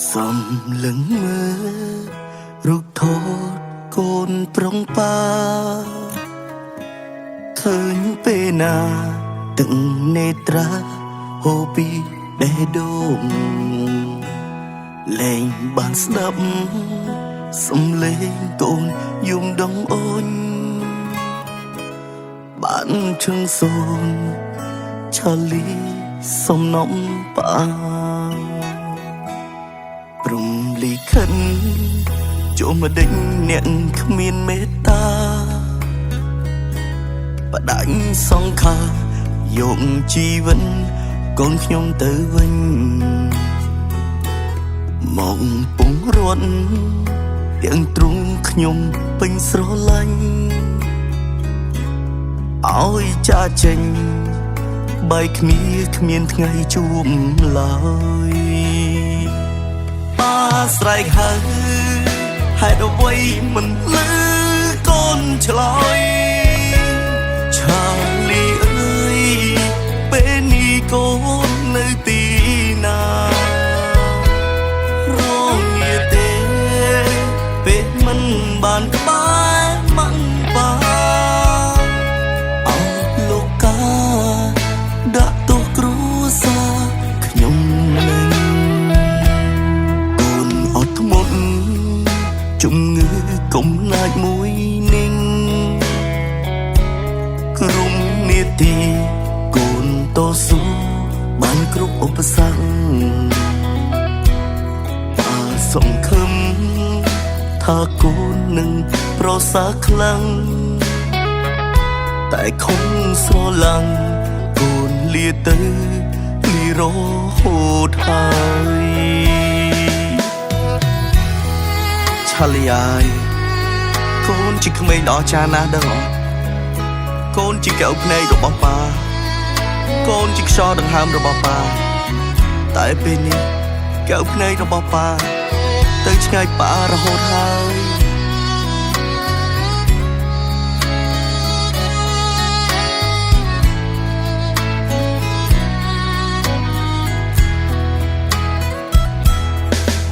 សំលឹងមើលរូបថតកូនប្រុងប៉ាឃើញពេលណាទឹកនេត្រាហូរពីបេះដូងលែងបានស្ដាប់សំឡេងកូនយំដងអូនបានឈឹងសូនឆាលីសំណំប៉ាព្រំលីខិនចូលមកដេញអ្នកគ្មានមេត្តាបដាញ់សងខាយកជីវិតកូនខ្ញុំទៅវិញមកពងរត់ទាំងទ្រង់ខ្ញុំពេញស្រឡាញ់ឲ្យចាចេញបែកគ្នាគ្មានថ្ងៃជួបឡើយស្រែកហៅហេតុអ្វីមិនលឺកូនឆ្លើយឆាលីអើយពេលនេះកូននៅទីណារងងារទេពេលមិនបានក្បែរម៉ាំងបាអោលោកកាដាក់ទោសគ្រួសារខ្ញុំនឹងជំងឺកំណាចមួយនឹងក្រុមនាទីកូនតស៊ូបានគ្រប់ឧបសគ្គបានសង្ឃឹមថាកូននឹងប្រសើរខ្លាំងតែខំស្រឡាំងកូនលាទៅលីរហូតហើឆាលីអាយកូនជាក្មេងដ៏អស្ចារ្យណាស់ដឹងអត់កូនជាកែវភ្នែករបស់ប៉ាកូនជាខ្យល់ដង្ហើមរបស់ប៉ាតែពេលនេះកែវភ្នែករបស់ប៉ាទៅឆ្ងាយប៉ារហូតហើយ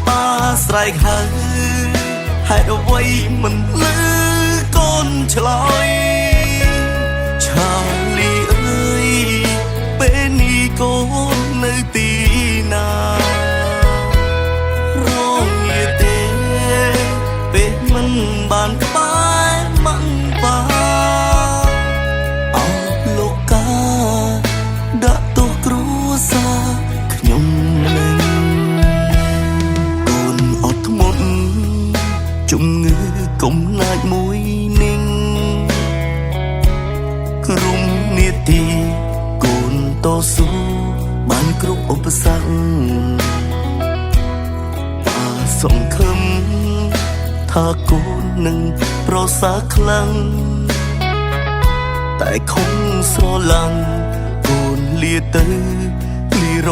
ប៉ាស្រែកហៅហេតុអ្វីមិនលឺកូនឆ្លើយឆាលីអើយពេលនេះកូននៅទីណារងងារទេពេលមិនបានក្បែរម៉ាំងបាអោលោកកាដាក់ទោសគ្រួសារខ្ញុំនឹងកូនអត់ធ្មត់ជំងឺកំណាចមួយនឹងក្រុមនាទីកូនតស៊ូបានគ្រប់ឧបសគ្គបានសង្ឃឹមថាកូននឹងប្រសើរខ្លាំងតែខំស្រឡាំងកូនលាទៅលីរ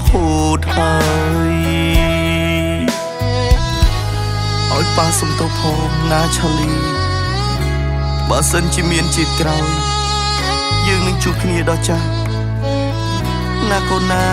ហូតហើយឲ្យប៉ាសុំទោសផងណាឆាលីបើសិនជាមានជាតិក្រោយយើងនឹងជួបគ្នាដល់ចាស់ណាកូនណា